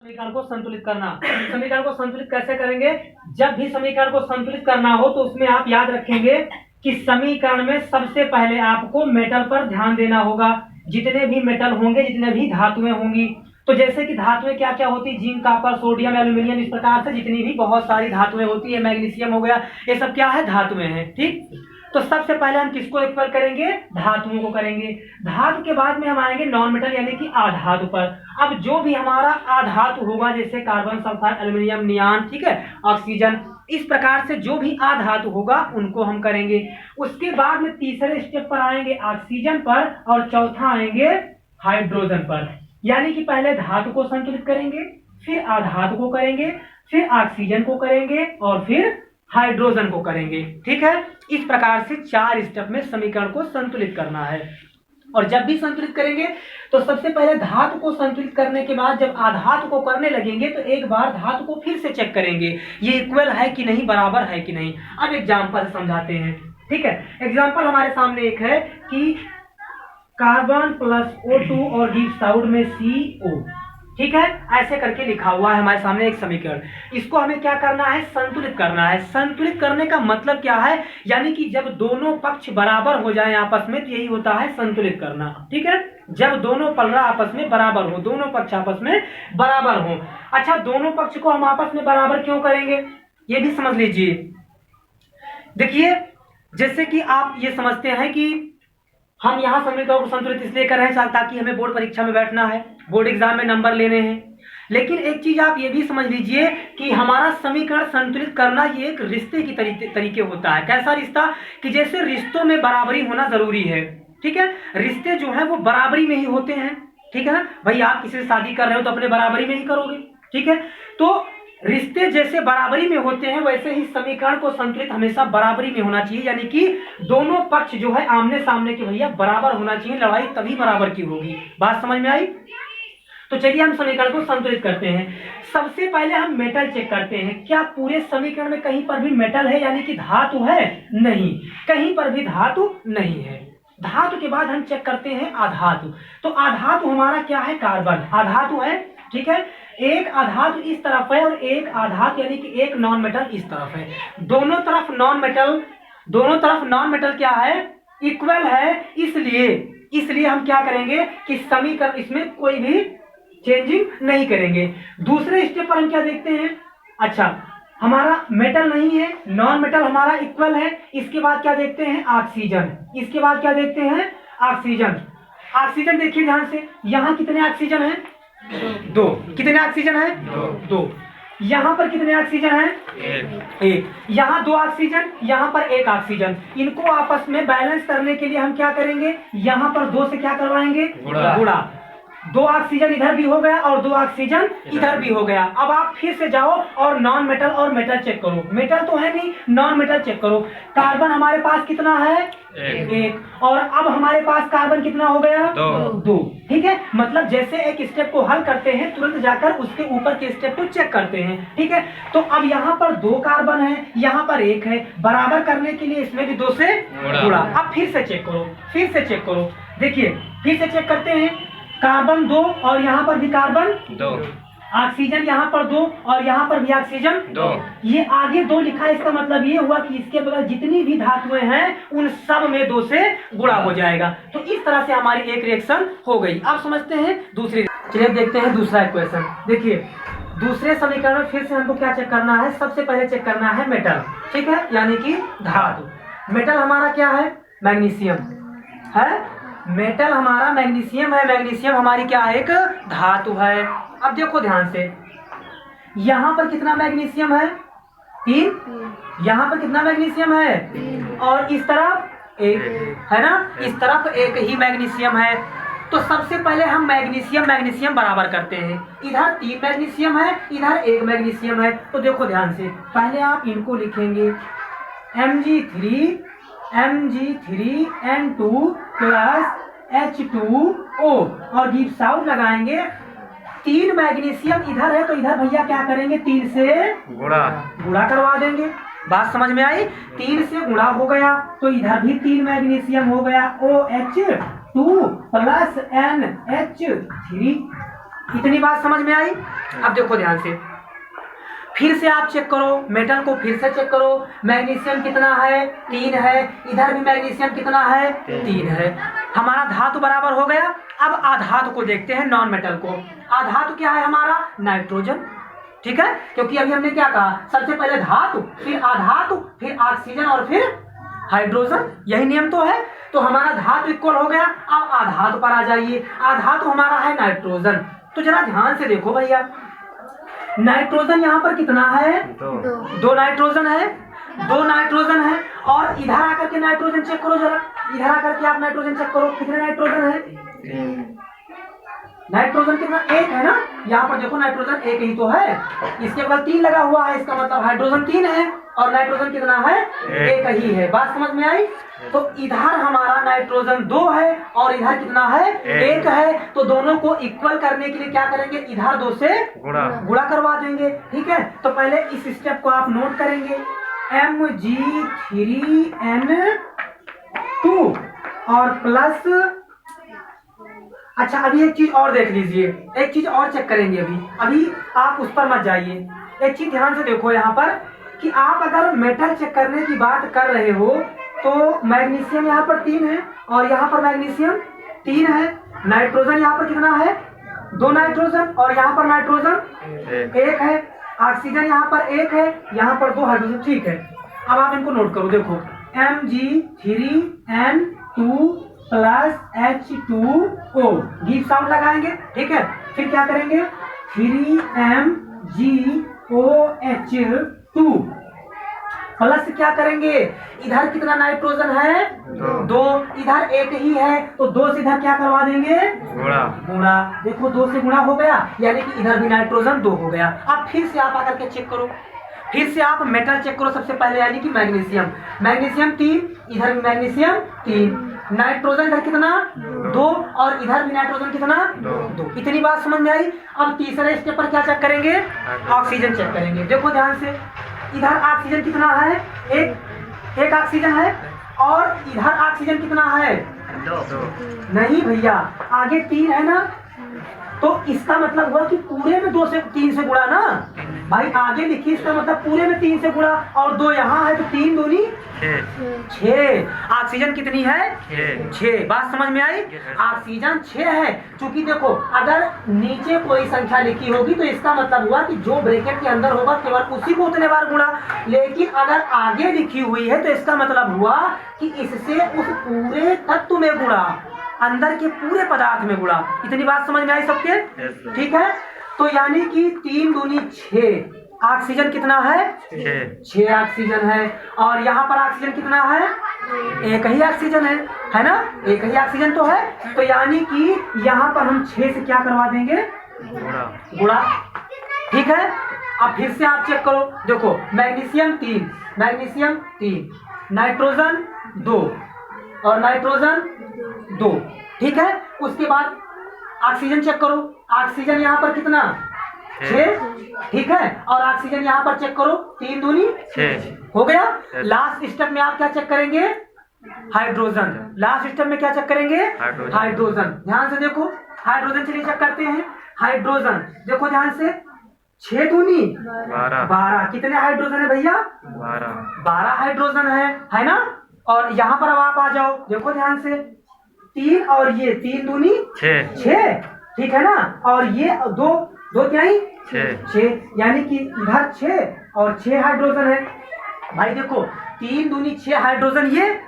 समीकरण को संतुलित करना। समीकरण को संतुलित कैसे करेंगे? जब भी समीकरण को संतुलित करना हो तो उसमें आप याद रखेंगे कि समीकरण में सबसे पहले आपको मेटल पर ध्यान देना होगा। जितने भी मेटल होंगे, जितने भी धातुएं होंगी, तो जैसे कि धातुएं क्या क्या होती है, जिंक, कॉपर, सोडियम, एल्यूमिनियम, इस प्रकार से जितनी भी बहुत सारी धातुएं होती है, मैग्नीशियम हो गया, ये सब क्या है? धातुएं हैं। ठीक, तो सबसे पहले हम किसको इक्वल करेंगे? धातुओं को करेंगे। धातु के बाद में हम आएंगे नॉन मेटल यानी कि आधातु पर। अब जो भी हमारा आधातु होगा, जैसे कार्बन, सल्फर, एल्यूमिनियम, नियान, ठीक है, ऑक्सीजन, इस प्रकार से जो भी आधातु होगा उनको हम करेंगे। उसके बाद में तीसरे स्टेप पर आएंगे ऑक्सीजन पर, और चौथा आएंगे हाइड्रोजन पर। यानी कि पहले धातु को संतुलित करेंगे, फिर आधातु को करेंगे, फिर ऑक्सीजन को करेंगे, और फिर हाइड्रोजन को करेंगे। ठीक है, इस प्रकार से 4 स्टेप में समीकरण को संतुलित करना है। और जब भी संतुलित करेंगे तो सबसे पहले धातु को संतुलित करने के बाद जब आधातु को करने लगेंगे तो एक बार धातु को फिर से चेक करेंगे, ये इक्वल है कि नहीं, बराबर है कि नहीं। अब एग्जाम्पल समझाते हैं। ठीक है, एग्जाम्पल हमारे सामने एक है कि कार्बन प्लस O2 और गिव्स आउट में CO। ठीक है, ऐसे करके लिखा हुआ है हमारे सामने एक समीकरण। इसको हमें क्या करना है? संतुलित करना है। संतुलित करने का मतलब क्या है? यानी कि जब दोनों पक्ष बराबर हो जाएं आपस में, तो यही होता है संतुलित करना। ठीक है, जब दोनों पलड़ा आपस में बराबर हो, दोनों पक्ष आपस में बराबर हो। अच्छा, दोनों पक्ष को हम आपस में बराबर क्यों करेंगे, ये भी समझ लीजिए। देखिए, जैसे कि आप ये समझते हैं कि हम यहाँ समीकरण को संतुलित इसलिए कर रहे हैं ताकि हमें बोर्ड परीक्षा में बैठना है, बोर्ड एग्जाम में नंबर लेने हैं। लेकिन एक चीज आप ये भी समझ लीजिए कि हमारा समीकरण संतुलित करना ये एक रिश्ते की तरीके होता है। कैसा रिश्ता? कि जैसे रिश्तों में बराबरी होना जरूरी है। ठीक है, रिश्ते जो है वो बराबरी में ही होते हैं। ठीक है ना भाई, आप किसी से शादी कर रहे हो तो अपने बराबरी में ही करोगे। ठीक है, तो रिश्ते जैसे बराबरी में होते हैं वैसे ही समीकरण को संतुलित हमेशा बराबरी में होना चाहिए। यानी कि दोनों पक्ष जो है आमने सामने के भैया बराबर होना चाहिए, लड़ाई तभी बराबर की होगी। बात समझ में आई? तो चलिए हम समीकरण को संतुलित करते हैं। सबसे पहले हम मेटल चेक करते हैं। क्या पूरे समीकरण में कहीं पर भी मेटल है, यानी कि धातु है? नहीं, कहीं पर भी धातु नहीं है। धातु के बाद हम चेक करते हैं आधातु। तो आधातु हमारा क्या है? कार्बन आधातु है। ठीक है, एक आधातु इस तरफ है और एक आधातु यानी कि एक नॉन मेटल इस तरफ है। दोनों तरफ नॉन मेटल क्या है? इक्वल है। इसलिए हम क्या करेंगे कि समीकरण इसमें कोई भी चेंजिंग नहीं करेंगे। दूसरे स्टेप पर हम क्या देखते हैं? अच्छा, हमारा मेटल नहीं है, नॉन मेटल हमारा इक्वल है। इसके बाद क्या देखते हैं? ऑक्सीजन। इसके बाद क्या देखते हैं? ऑक्सीजन। ऑक्सीजन देखिए ध्यान से, यहाँ कितने ऑक्सीजन है? 2। कितने ऑक्सीजन है? 2। यहाँ पर कितने ऑक्सीजन है? 1। यहाँ 2 ऑक्सीजन, यहाँ पर 1 ऑक्सीजन। इनको आपस में बैलेंस करने के लिए हम क्या करेंगे? यहाँ पर 2 से क्या करवाएंगे? गुणा। 2 ऑक्सीजन इधर भी हो गया और 2 ऑक्सीजन इधर भी हो गया। अब आप फिर से जाओ और नॉन मेटल और मेटल चेक करो। मेटल तो है नहीं, नॉन मेटल चेक करो। कार्बन हमारे पास कितना है? 1। और अब हमारे पास कार्बन कितना हो गया? 2। ठीक है, मतलब जैसे एक स्टेप को हल करते हैं तुरंत जाकर उसके ऊपर के स्टेप को चेक करते हैं। ठीक है, तो अब यहाँ पर 2 कार्बन है, यहाँ पर 1 है। बराबर करने के लिए इसमें भी 2 से गुणा। अब फिर से चेक करो। देखिए, फिर से चेक करते हैं। कार्बन 2 और यहाँ पर भी कार्बन 2। ऑक्सीजन यहाँ पर 2 और यहाँ पर भी ऑक्सीजन 2। ये आगे 2 लिखा है, इसका मतलब ये हुआ कि इसके बगैर जितनी भी धातुएं हैं उन सब में 2 से गुणा हो जाएगा। तो इस तरह से हमारी एक रिएक्शन हो गई। अब समझते हैं दूसरी। चलिए देखते हैं दूसरा इक्वेशन। देखिए, दूसरे समीकरण में फिर से हमको क्या चेक करना है? सबसे पहले चेक करना है मेटल। ठीक है, यानी कि धातु। मेटल हमारा क्या है? मैग्नीशियम है। मेटल हमारा मैग्नीशियम है। मैग्नीशियम हमारी क्या है? एक धातु है। अब देखो ध्यान से, यहाँ पर कितना मैग्नीशियम है? 3। यहाँ पर कितना मैग्नीशियम है? और इस तरफ 1 है ना, इस तरफ 1 ही मैग्नीशियम है। तो सबसे पहले हम मैग्नीशियम बराबर करते हैं। इधर 3 मैग्नीशियम है, इधर 1 मैग्नीशियम है। तो देखो ध्यान से, पहले आप इनको लिखेंगे Mg3N2 प्लस H2O और गिव्स आउट लगाएंगे। 3 मैग्नीशियम इधर है तो इधर भैया क्या करेंगे? 3 से गुणा करवा देंगे। बात समझ में आई? 3 से गुणा हो गया तो इधर भी 3 मैग्नीशियम हो गया। OH2 प्लस NH3 इतनी बात समझ में आई। अब देखो ध्यान से, फिर से आप चेक करो, मेटल को फिर से चेक करो। मैग्नीशियम कितना है? 3 है। इधर भी मैग्नीशियम कितना है? 3 है। हमारा धातु बराबर हो गया। अब आधातु को देखते हैं, नॉन मेटल को। आधातु क्या है हमारा? नाइट्रोजन। ठीक है, क्योंकि अभी हमने क्या कहा, सबसे पहले धातु, फिर आधातु, फिर ऑक्सीजन और फिर हाइड्रोजन, यही नियम तो है। तो हमारा धातु इक्वल हो गया। अब आधातु पर आ जाइए। आधातु हमारा है नाइट्रोजन। तो जरा ध्यान से देखो भैया, नाइट्रोजन यहाँ पर कितना है? 2 नाइट्रोजन है। 2 नाइट्रोजन है। और इधर आकर के नाइट्रोजन चेक करो जरा, इधर आकर के आप नाइट्रोजन चेक करो, कितने नाइट्रोजन है? नाइट्रोजन कितना? 1 है ना। यहाँ पर देखो नाइट्रोजन 1 ही तो है, इसके बाद 3 लगा हुआ है, इसका मतलब हाइड्रोजन 3 है और नाइट्रोजन कितना है? 1 ही है। बात समझ में आई। तो इधर हमारा नाइट्रोजन 2 है और इधर कितना है? 1 है। तो दोनों को इक्वल करने के लिए क्या करेंगे? इधर 2 से गुणा करवा देंगे। ठीक है, तो पहले इस स्टेप को आप नोट करेंगे, Mg3n2 और प्लस। अच्छा, अभी एक चीज और देख लीजिए, एक चीज और चेक करेंगे। अभी आप उस पर मत जाइए। एक चीज ध्यान से देखो यहाँ पर कि आप अगर मेटल चेक करने की बात कर रहे हो तो मैग्नीशियम यहाँ पर 3 है और यहाँ पर मैग्नीशियम 3 है। नाइट्रोजन यहाँ पर कितना है? 2 नाइट्रोजन और यहाँ पर नाइट्रोजन 1 है। ऑक्सीजन यहाँ पर 1 है, यहाँ पर 2 हाइड्रोजन। ठीक है, अब आप इनको नोट करो। देखो Mg3n2 plus H2O, deep sound लगाएंगे। ठीक है, फिर क्या करेंगे? 3MgOH2 प्लस क्या करेंगे? इधर कितना नाइट्रोजन है? 2। इधर 1 ही है, तो 2 से इधर क्या करवा देंगे? गुणा। देखो 2 से गुणा हो गया, यानी कि इधर भी नाइट्रोजन 2 हो गया। अब फिर से आप आकर के चेक करो, फिर से आप मेटल चेक करो सबसे पहले, यानी कि मैग्नीशियम। मैग्नीशियम 3, इधर भी मैग्नीशियम 3। नाइट्रोजन इधर कितना? 2 और इधर भी नाइट्रोजन कितना? 2। इतनी बात समझ में आई। अब तीसरे स्टेप पर क्या चेक करेंगे? ऑक्सीजन चेक करेंगे। देखो ध्यान से, इधर ऑक्सीजन कितना है? एक ऑक्सीजन है और इधर ऑक्सीजन कितना है? 2। नहीं भैया, आगे 3 है ना, तो इसका मतलब हुआ कि पूरे में 2 से 3 से गुणा ना भाई। आगे लिखिए, इसका मतलब पूरे में 3 से गुणा और 2 यहाँ है, तो 3 दूनी 6। ऑक्सीजन कितनी है? 6। बात समझ में आई। ऑक्सीजन 6 है। चूंकि देखो, अगर नीचे कोई संख्या लिखी होगी तो इसका मतलब हुआ कि जो ब्रैकेट के अंदर होगा केवल उसी को उतने बार गुणा। लेकिन अगर आगे लिखी हुई है तो इसका मतलब हुआ कि इससे उस पूरे तत्व में गुणा, अंदर के पूरे पदार्थ में गुणा। इतनी बात समझ में आई सबके? ठीक है, तो यानी कि 3 दूनी 6। ऑक्सीजन कितना है? 6 ऑक्सीजन है। और यहाँ पर ऑक्सीजन कितना है? 1 ही ऑक्सीजन है ना। 1 ही ऑक्सीजन तो है, तो यानी कि यहाँ पर हम 6 से क्या करवा देंगे? गुणा। ठीक है, अब फिर से आप चेक करो। देखो मैग्नीशियम 3, नाइट्रोजन 2 और नाइट्रोजन 2। ठीक है, उसके बाद ऑक्सीजन चेक करो। ऑक्सीजन यहाँ पर कितना? 6। ठीक है, और ऑक्सीजन यहाँ पर चेक करो, 3 दूनी 6 हो गया। लास्ट स्टेप में आप क्या चेक करेंगे? हाइड्रोजन। लास्ट स्टेप में क्या चेक करेंगे? हाइड्रोजन। ध्यान से देखो, हाइड्रोजन चलिए चेक करते हैं। हाइड्रोजन देखो ध्यान से, 6 दूनी 12। कितने हाइड्रोजन है भैया? 12 हाइड्रोजन है ना। और यहाँ पर अब आप आ जाओ, देखो ध्यान से, 3 और ये 3 दूनी 6। ठीक है ना, और ये 2 क्या ही? 6, यानी कि इधर 6 और 6 हाइड्रोजन है। भाई देखो 3 दूनी 6 हाइड्रोजन ये,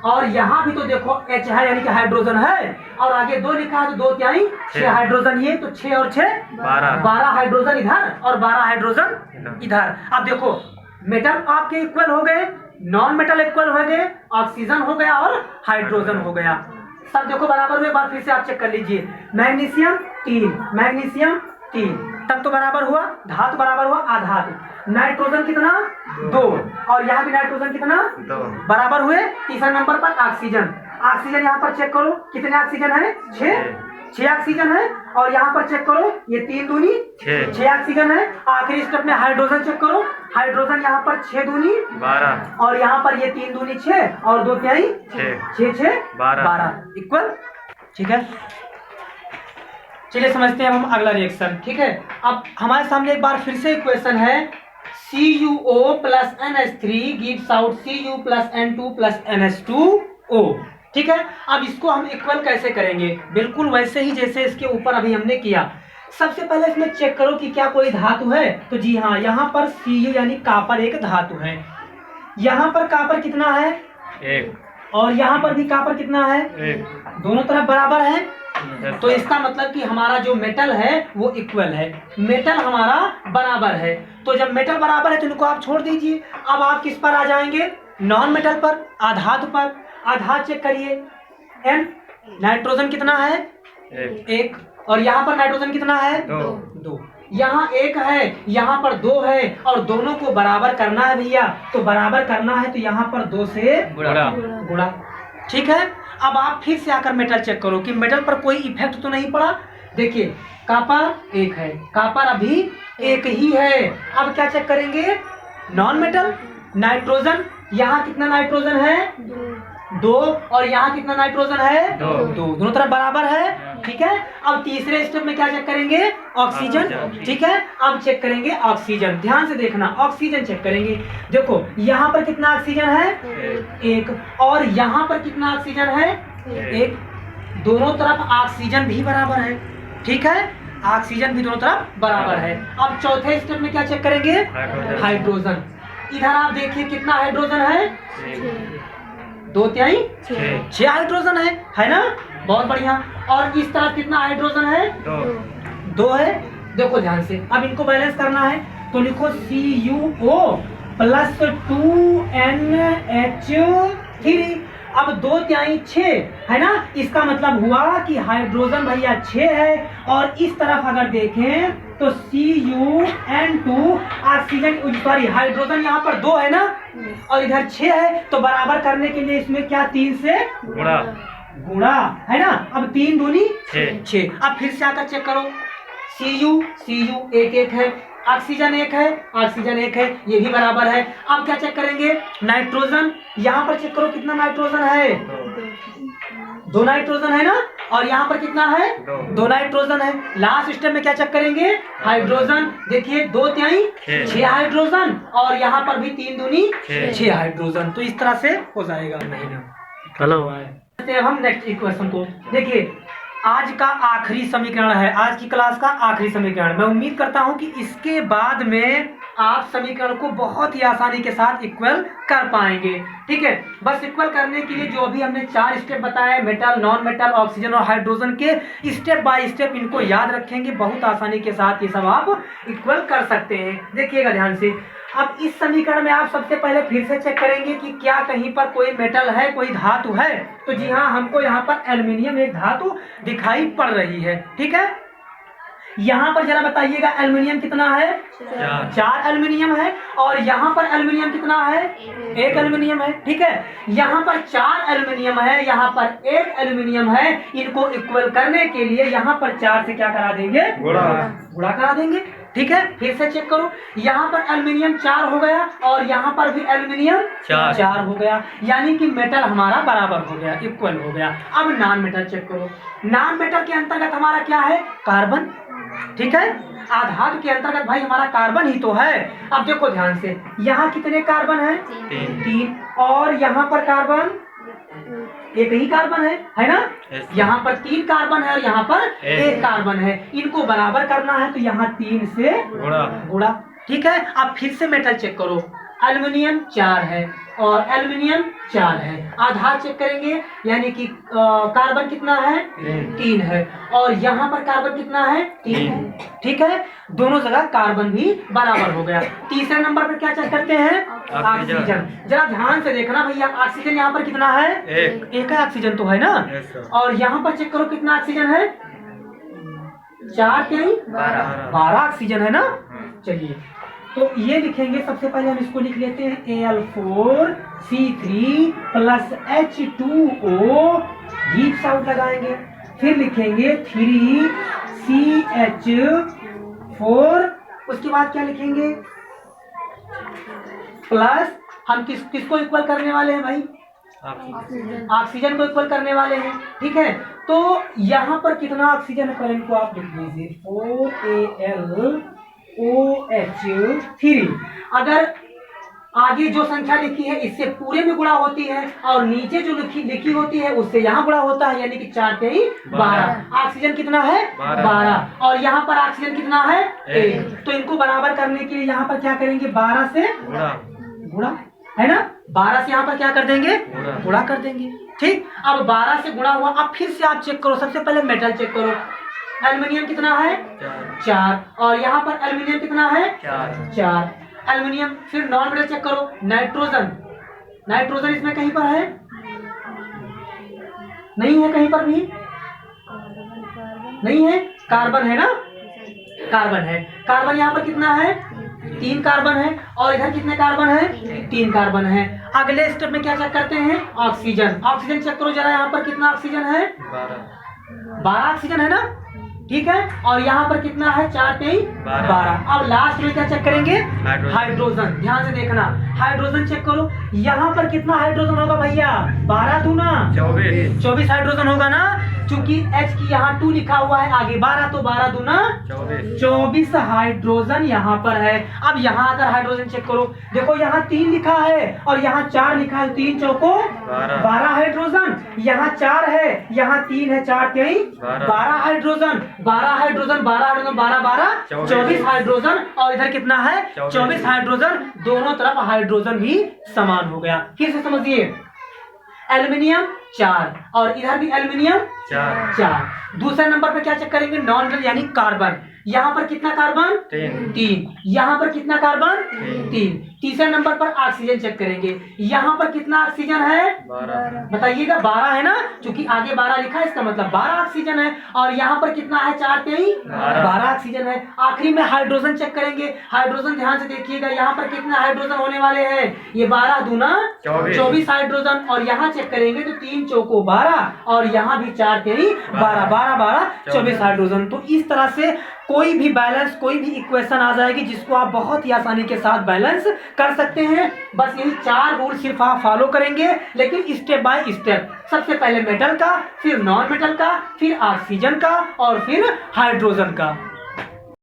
और यहाँ भी तो देखो H है, यानी कि हाइड्रोजन है, और आगे 2 लिखा है, तो 2 क्या ही? 6 हाइड्रोजन ये, तो 6 और 6 12 हाइड्रोजन इधर और 12 हाइड्रोजन इधर। अब देखो मेटल आपके इक्वल हो गए, नॉन मेटल इक्वल हो गए, ऑक्सीजन हो गया और हाइड्रोजन हो गया। सब देखो बराबर हुए। बात फिर से आप चेक कर लीजिए, मैग्नीशियम 3, तब तो बराबर हुआ, धातु बराबर हुआ आधातु। नाइट्रोजन कितना? 2 और यहाँ भी नाइट्रोजन कितना? 2 बराबर हुए। तीसरे नंबर पर ऑक्सीजन। ऑक्सीजन यहाँ पर चेक करो, कितने ऑक्सीजन है? 6 ऑक्सीजन है। और यहाँ पर चेक करो, ये 3 दूनी 6 ऑक्सीजन है। आखिरी स्टेप में हाइड्रोजन चेक करो, हाइड्रोजन यहाँ पर 6 दूनी 12 और यहाँ पर ये 3 दूनी 6 और 2 क्या ही? 6 12 इक्वल। ठीक है, चलिए समझते हैं अब हम अगला रिएक्शन। ठीक है, अब हमारे सामने एक बार फिर से इक्वेशन है CuO plus NH3 gives out Cu plus N2 plus NH2O। ठीक है, अब इसको हम इक्वल कैसे करेंगे? बिल्कुल वैसे ही जैसे इसके ऊपर अभी हमने किया। सबसे पहले इसमें चेक करो कि क्या कोई धातु है। तो जी हाँ, यहाँ पर Cu यानी कॉपर एक धातु है। यहाँ पर कॉपर कितना है? 1। और यहाँ पर भी कॉपर कितना है? 1। दोनों तरफ बराबर है। तो इसका मतलब कि हमारा जो मेटल है वो इक्वल है, मेटल हमारा बराबर है। तो जब मेटल बराबर है तो इनको आप छोड़ दीजिए। अब आप किस पर आ जाएंगे? नॉन मेटल पर, आधातु पर। आधात चेक करिए, N नाइट्रोजन कितना है? 1। और यहाँ पर नाइट्रोजन कितना है? 2। यहाँ 1 है, यहाँ पर 2 है, और दोनों को बराबर करना है भैया। तो बराबर करना है तो यहाँ पर 2 से गुणा। ठीक है, अब आप फिर से आकर मेटल चेक करो कि मेटल पर कोई इफेक्ट तो नहीं पड़ा। देखिए कॉपर 1 है, कॉपर अभी 1 ही है। अब क्या चेक करेंगे? Non metal. नाइट्रोजन, यहाँ कितना नाइट्रोजन है? 2। और यहाँ कितना नाइट्रोजन है? 2। दोनों तरफ बराबर है। ठीक है, अब तीसरे स्टेप में क्या चेक करेंगे? ऑक्सीजन। ठीक है, अब चेक करेंगे ऑक्सीजन। ध्यान से देखना, ऑक्सीजन चेक करेंगे। देखो यहाँ पर कितना ऑक्सीजन है? 1। और यहाँ पर कितना ऑक्सीजन है? 1। दोनों तरफ ऑक्सीजन भी बराबर है। ठीक है, ऑक्सीजन भी दोनों तरफ बराबर है। अब चौथे स्टेप में क्या चेक करेंगे? हाइड्रोजन। इधर आप देखिए कितना हाइड्रोजन है? 2 तिहाई 6 हाइड्रोजन है ना? बहुत बढ़िया। और इस तरफ कितना हाइड्रोजन है? 2 है। देखो ध्यान से, अब इनको बैलेंस करना है तो लिखो CuO प्लस 2NH3। अब 2 तिहाई 6 है ना? इसका मतलब हुआ कि हाइड्रोजन भैया 6 है। और इस तरफ अगर देखें तो CuN2 ऑक्सीजन, सॉरी हाइड्रोजन यहाँ पर 2 है ना, और इधर 6 है। तो बराबर करने के लिए इसमें क्या 3 से गुणा है ना? अब 3 दूनी 6। अब फिर से आकर चेक करो, Cu 1 है, ऑक्सीजन 1 है, ऑक्सीजन 1 है, ये भी बराबर है। अब क्या चेक करेंगे? नाइट्रोजन। यहाँ पर चेक करो कितना नाइट्रोजन है? 2 नाइट्रोजन है ना? और यहाँ पर कितना है? 2 नाइट्रोजन है। लास्ट स्टेप में क्या चेक करेंगे? हाइड्रोजन। देखिए 2 तिहाई 6 हाइड्रोजन, और यहाँ पर भी 3 दूनी 6 हाइड्रोजन। तो इस तरह से हो जाएगा। हेलो, अब हम नेक्स्ट इक्वेशन को देखिए। आज का आखिरी समीकरण है, आज की क्लास का आखिरी समीकरण। मैं उम्मीद करता हूं कि इसके बाद में आप समीकरण को बहुत ही आसानी के साथ इक्वल कर पाएंगे। ठीक है, बस इक्वल करने के लिए जो अभी हमने 4 स्टेप बताए, मेटल, नॉन मेटल, ऑक्सीजन और हाइड्रोजन के, स्टेप बाय स्टेप इनको याद रखेंगे, बहुत आसानी के साथ ये सब आप इक्वल कर सकते हैं। देखिएगा ध्यान से। अब इस समीकरण में आप सबसे पहले फिर से चेक करेंगे कि क्या कहीं पर कोई मेटल है, कोई धातु है। तो जी हाँ, हमको यहाँ पर एल्युमिनियम एक धातु दिखाई पड़ रही है। ठीक है, यहाँ पर जरा बताइएगा एल्युमिनियम कितना है? 4 एल्युमिनियम है। और यहाँ पर एल्युमिनियम कितना है? 1 एल्युमिनियम है। ठीक है, यहाँ पर 4 एल्युमिनियम है, यहाँ पर 1 एल्युमिनियम है। इनको इक्वल करने के लिए यहाँ पर 4 से क्या करा देंगे? गुणा करा देंगे। ठीक है, फिर से चेक करो, यहाँ पर एल्युमिनियम 4 हो गया, और यहाँ पर भी एल्युमिनियम 4 हो गया, यानी कि मेटल हमारा बराबर हो गया, इक्वल हो गया। अब नॉन मेटल चेक करो। नॉन मेटल के अंतर्गत हमारा क्या है? कार्बन। ठीक है, आधातु के अंतर्गत भाई हमारा कार्बन ही तो है। अब देखो ध्यान से, यहाँ कितने कार्बन है? 3। और यहाँ पर कार्बन 1 ही कार्बन है ना? यहाँ पर 3 कार्बन है और यहाँ पर 1 कार्बन है। इनको बराबर करना है तो यहाँ 3 से गुणा। ठीक है, अब फिर से मेटल चेक करो। एल्युमिनियम 4 है और एल्युमिनियम 4 है। आधार चेक करेंगे, यानी कि कार्बन कितना है? 3 है। और यहाँ पर कार्बन कितना है? 3 है। ठीक है, दोनों जगह कार्बन भी बराबर हो गया। तीसरे नंबर पर क्या चेक करते हैं? ऑक्सीजन। जरा ध्यान से देखना भैया, ऑक्सीजन यहाँ पर कितना है? 1 है। ऑक्सीजन तो है ना? और यहाँ पर चेक करो कितना ऑक्सीजन है? 4 के 12 ऑक्सीजन है ना? चलिए, तो ये लिखेंगे। सबसे पहले हम इसको लिख लेते हैं Al4C3 plus H2O, gives out लगाएंगे। फिर लिखेंगे 3CH4। उसके बाद क्या लिखेंगे? प्लस हम किसको इक्वल करने वाले हैं भाई? ऑक्सीजन को इक्वल करने वाले हैं। ठीक है, तो यहाँ पर कितना ऑक्सीजन है पहले इनको आप लिख लीजिए, OAlOH3। अगर आगे जो संख्या लिखी है इससे पूरे में गुणा होती है और नीचे जो लिखी होती है उससे यहाँ गुणा होता है, यानी कि 4 × 12। ऑक्सीजन कितना है 12 और यहाँ पर ऑक्सीजन कितना है 1। तो इनको बराबर करने के लिए यहाँ पर क्या करेंगे 12 से गुणा है ना, 12 से यहाँ पर क्या कर देंगे गुणा कर देंगे। ठीक, अब 12 से गुणा हुआ। अब फिर से आप चेक करो, सबसे पहले मेटल चेक करो। एल्युमिनियम कितना है 4 और यहाँ पर एल्युमिनियम कितना है 4 एल्युमिनियम। फिर नॉन मेटल चेक करो, नाइट्रोजन। नाइट्रोजन इसमें कहीं पर है नहीं है, कहीं पर भी नहीं है। कार्बन है ना, कार्बन है। कार्बन यहाँ पर कितना है 3 कार्बन है और इधर कितने कार्बन है 3 कार्बन है। अगले स्टेप में क्या चेक करते हैं ऑक्सीजन। ऑक्सीजन चेक करो जरा, यहाँ पर कितना ऑक्सीजन है 12 ऑक्सीजन है ना, ठीक है। और यहाँ पर कितना है 4 × 12। अब लास्ट में क्या चेक करेंगे हाइड्रोजन। ध्यान से देखना, हाइड्रोजन चेक करो, यहाँ पर कितना हाइड्रोजन होगा भैया 12 दूना 24 हाइड्रोजन होगा ना, क्योंकि H की यहाँ 2 लिखा हुआ है, आगे 12 तो 12 दूना 24 हाइड्रोजन यहाँ पर है। अब यहाँ आकर हाइड्रोजन चेक करो, देखो यहाँ 3 लिखा है और यहाँ 4 लिखा है, 3 चौको 12 हाइड्रोजन, यहाँ 4 है, यहाँ 3 है, 4 × 12 हाइड्रोजन, 12 हाइड्रोजन 12 हाइड्रोजन 12 12 24 हाइड्रोजन और इधर कितना है 24 हाइड्रोजन। दोनों तरफ हाइड्रोजन भी समान हो गया। फिर से समझिए, एल्युमिनियम 4 और इधर भी एल्युमिनियम 4। दूसरे नंबर पे क्या चेक करेंगे नॉन मेटल यानी कार्बन। यहाँ पर कितना कार्बन 3, यहाँ पर कितना कार्बन 3। तीसरे नंबर पर ऑक्सीजन चेक करेंगे, यहाँ पर कितना ऑक्सीजन है 12। बताइएगा 12 है ना, क्योंकि आगे 12 लिखा है, इसका मतलब 12 ऑक्सीजन है। और यहाँ पर कितना है 4 × 12 ऑक्सीजन है। आखिरी में हाइड्रोजन चेक करेंगे। हाइड्रोजन ध्यान से देखिएगा, यहाँ पर कितना हाइड्रोजन होने वाले हैं, ये 12 दूना 24 हाइड्रोजन और यहाँ चेक करेंगे तो 3 चौको 12 और यहाँ भी 4 × 12 12 12 24 हाइड्रोजन। तो इस तरह से कोई भी बैलेंस, कोई भी इक्वेशन आ जाएगी जिसको आप बहुत ही आसानी के साथ बैलेंस कर सकते हैं। बस यही 4 रूल सिर्फ आप फॉलो करेंगे, लेकिन स्टेप बाय स्टेप। सबसे पहले मेटल का, फिर नॉन मेटल का, फिर ऑक्सीजन का और फिर हाइड्रोजन का।